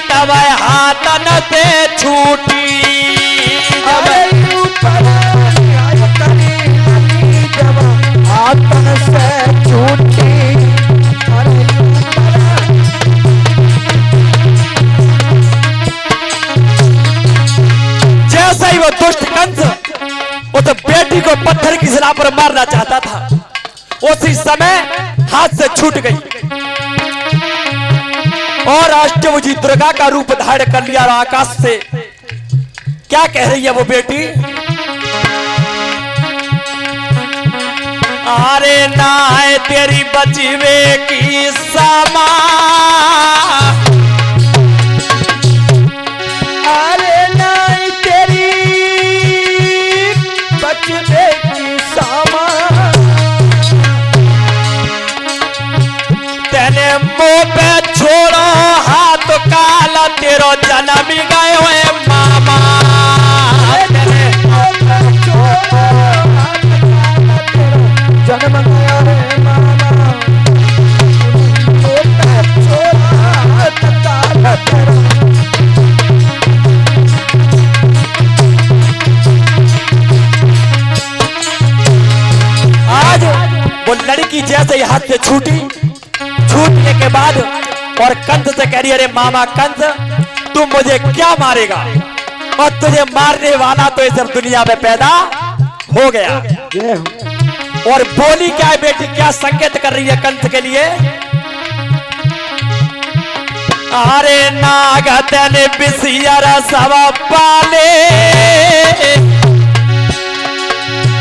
तब हाथन से छूटी। हाथन से छूटी। जैसे ही वो दुष्ट कंस उस बेटी को पत्थर की सलाह पर मारना चाहता था, उसी समय हाथ से छूट गई और अष्टभुजी दुर्गा का रूप धारण कर लिया। और आकाश से क्या कह रही है वो बेटी? अरे ना है तेरी बचवे की समा, अरे नहीं तेरी बचवे की सामा। तेने मुंह पे छोड़ो हाथ काला, तेरो जन्म गए हुए मामा। जन्म गया रे मामा। आज वो लड़की जैसे ही हाथ से छूटी, छूटने के बाद और कंस से कह रही, अरे मामा कंस, तू मुझे क्या मारेगा? और तुझे मारने वाला तो इस दुनिया में पैदा हो गया। और बोली क्या है बेटी, क्या संकेत कर रही है कंस के लिए? अरे नागत ने बिसियर सब पाले,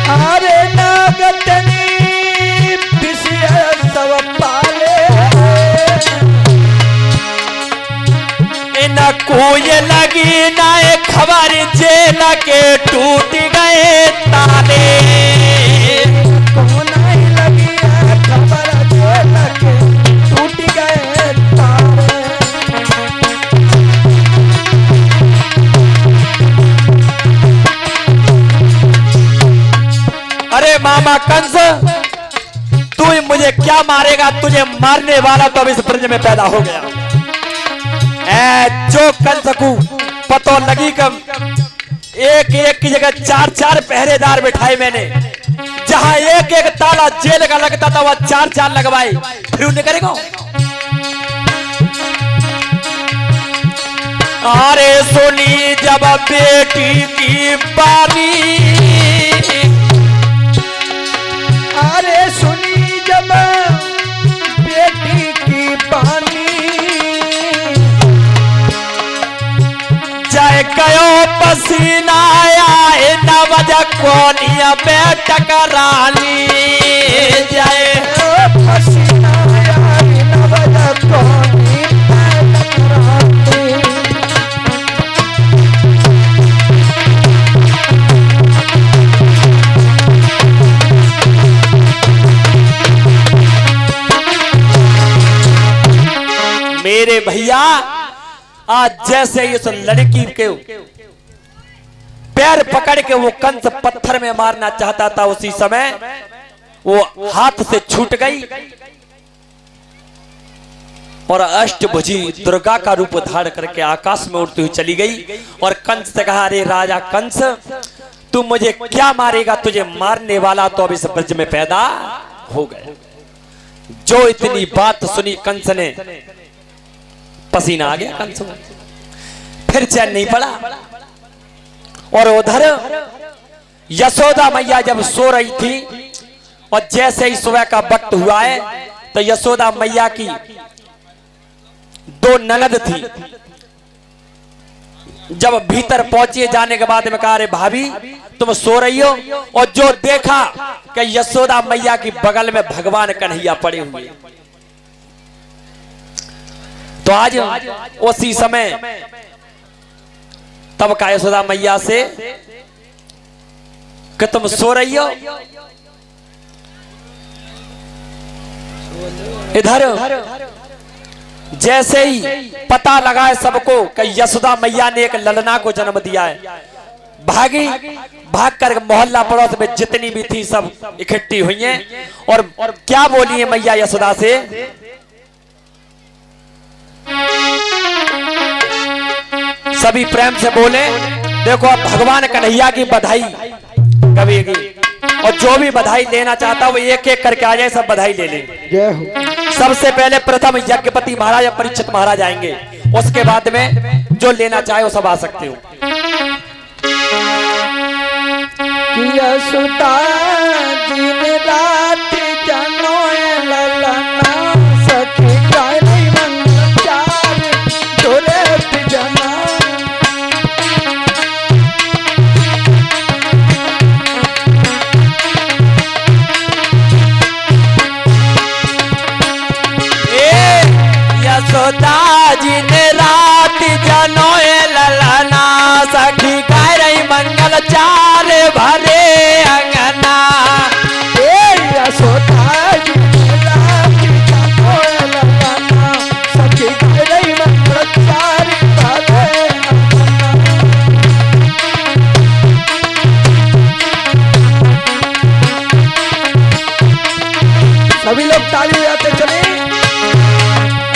अरे नागतनी बिसियर सब पाले। इन कोई लगी ना खबर, जेल के टूट गए ताले। कौन आई लगी है खबर, जेल के टूट गए ताले। अरे मामा कंस, तू मुझे क्या मारेगा? तुझे मारने वाला तो अब इस ब्रज में पैदा हो गया। जो कंस को पतो लगी कम, एक एक की जगह चार चार पहरेदार बिठाए मैंने। जहां एक एक ताला जेल का लगता था, वह चार चार लगवाए। फिर उन्हें करेगा। अरे सुनी जब बेटी की बानी, अरे सुनी जब बेटी की बानी। जय गयो पसीना आया न वजह कोनिया बैठक रानी। जय पसीना आया न वजह कोनी बैठक रानी। मेरे भैया, आज जैसे इस लड़की के पैर पकड़ के वो कंस पत्थर में मारना चाहता था, उसी समय वो हाथ से छूट गई और अष्टभुजी दुर्गा का रूप धारण करके आकाश में उड़ती हुई चली गई। और कंस से कहा, अरे राजा कंस, तू मुझे क्या मारेगा? तुझे मारने वाला तो अब इस ब्रज में पैदा हो गया। जो इतनी बात सुनी कंस ने, पसीना आ गया कंस को, फिर चैन नहीं पड़ा। और उधर यशोदा मैया जब सो रही थी, और जैसे ही सुबह का वक्त हुआ है, तो यशोदा मैया की दो ननद थी। जब भीतर पहुंचे जाने के बाद में कहा, अरे भाभी तुम सो रही हो? और जो देखा कि यशोदा मैया की बगल में भगवान कन्हैया पड़े हुए। तो आज उसी समय तब का यशोदा मैया से कि तुम सो रही हो? इधर जैसे ही पता लगा है सबको कि यशोदा मैया ने एक ललना को जन्म दिया है, भागी भाग कर मोहल्ला पड़ोस में जितनी भी थी सब इकट्ठी हुई हैं। और क्या बोली है मैया यशोदा से? सभी प्रेम से बोले। देखो अब भगवान कन्हैया की बधाई कभी और जो भी बधाई लेना चाहता है वो एक एक करके आ जाए, सब बधाई ले ले। जय हो। सबसे पहले प्रथम यज्ञपति महाराज या परीक्षित महाराज आएंगे, उसके बाद में जो लेना चाहे वो सब आ सकते हो। यशोदा दिन रात जनोए ललना सखी गाय मंगल चार तोरे जना। यशोदा दिन रात जनोए ललना सखी गाय मंगल चार भरे अंगना। यशोदा दिन रात जनोए ललना सखी गाय मंगल चार भरे अंगना। सभी लोग ताली बजाते चले।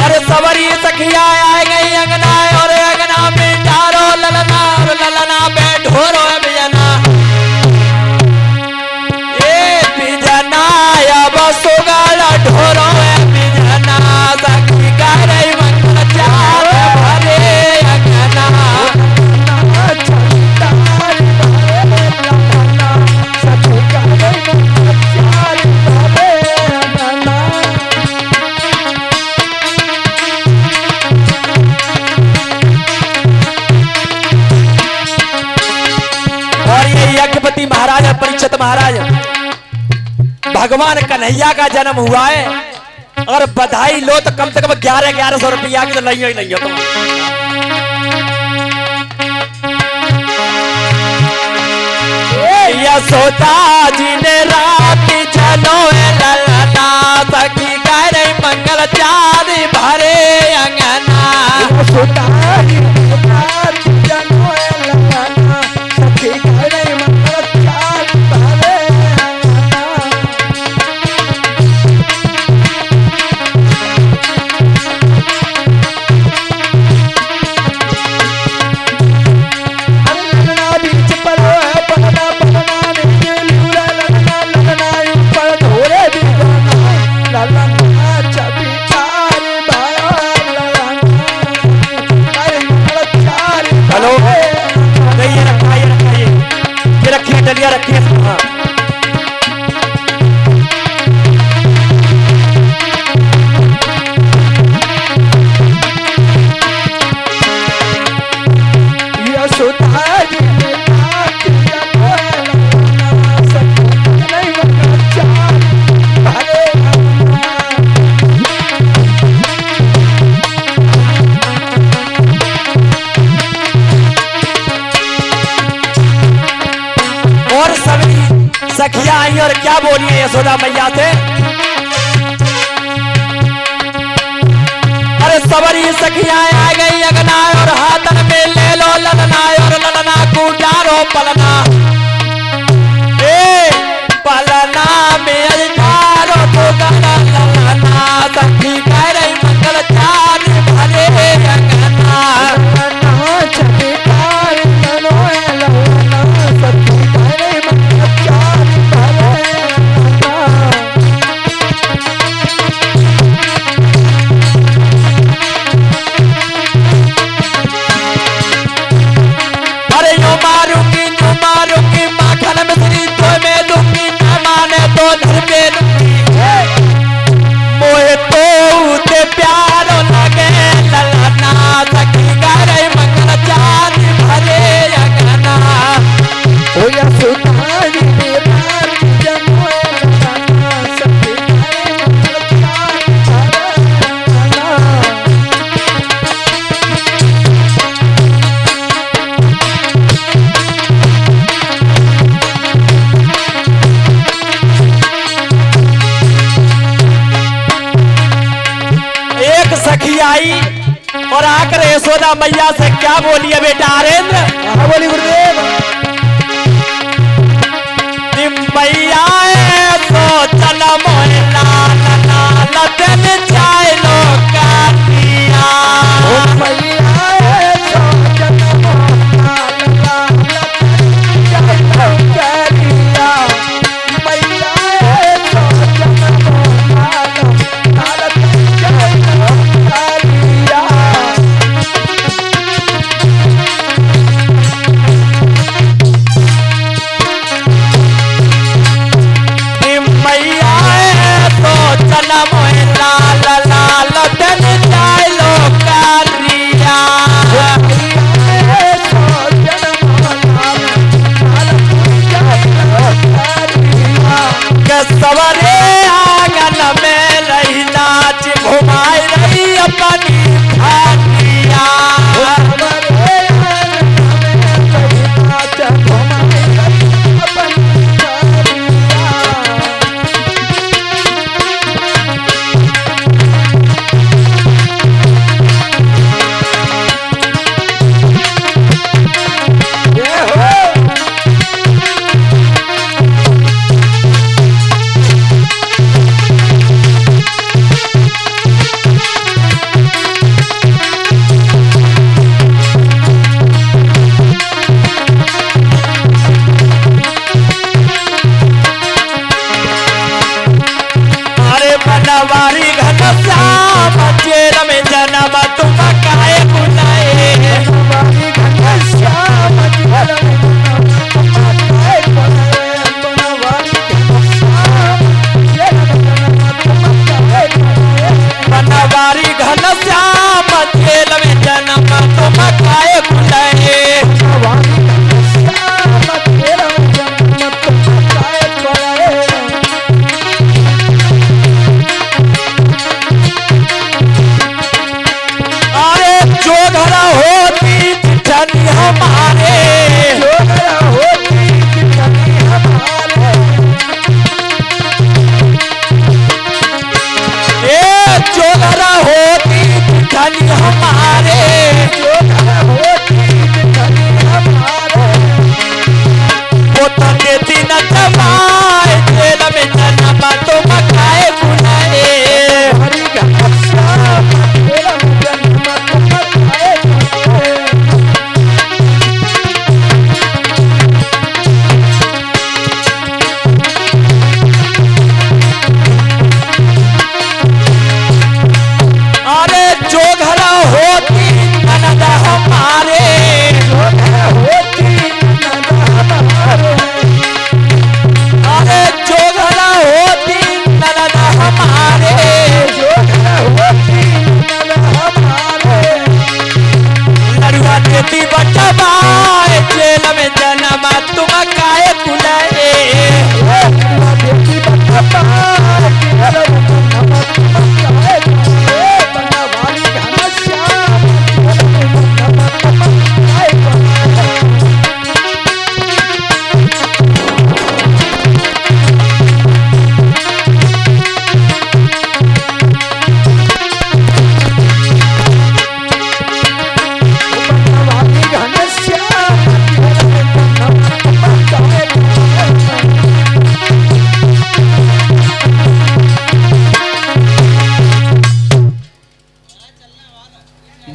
अरे सवरी सखिया आ गई अंगना और अंगना में चारो ललना और ललना पे ढोरो बिजना। ये बिजना अब सुगल ढोरो बिजना सखी गाय मंगल चार भरे अंगना। सखी गाय मंगल चार भरे अंगना। और ये यज्ञपति महाराज और परीक्षित महाराज भगवान कन्हैया का जन्म हुआ है और बधाई लो तो कम से कम 1100 रुपया की तो नहीं ही नहीं हो तुम। यशोदा जी ने रात जनोए ललना सखी गाय मंगल चार भरे अंगना। यशोदा दिन रात जनोए ललना सखी गाय मंगल चार भरे अंगना। अरे ललना बीच पर है पलना पलना नहीं लूरा ललना ललना ऊपर धोरे बिजना। ललना छवि चार भाया ललना गाय मंगल चार हेलो भरे। ये रखा ये रखिए डलिया रखिए। हाँ यशोदा दिन रात जनोए ललना सखी गाय मंगल चार भरे अंगना। और सभी सखिया आई और क्या बोलिए यशोदा मैया से। अरे सवरी सखिया आ गई अंगना और हाथन में ले लो ललना और ललना कुटारो पलना। ए पलना में अजकारो तो गाना ललना सखी गाय मंगल चार भरे अंगना। ललना छवि चार जनोए ललना सखी गाय मंगल चार भरे अंगना। अरे यो मारूंगी माखन मिश्री तो मैं दूंगी न माने तो धर पे लूंगी। मोहे तो उते प्यारो लगे ललना सखी गाय मंगल चार भरे अंगना। ओ यशोदा दिन रात जनोए ललना सखी गाय मंगल चार भरे अंगना। एक सखी आई और आकर यशोदा मैया से क्या बोलिए बेटा हरेंद्र। हाँ बोली गुरुदेव। मैया तो जन्म लाल लाल दिन चाय लो काटिया। ओ मैया सो जन्म जो घर होती छनी हमारे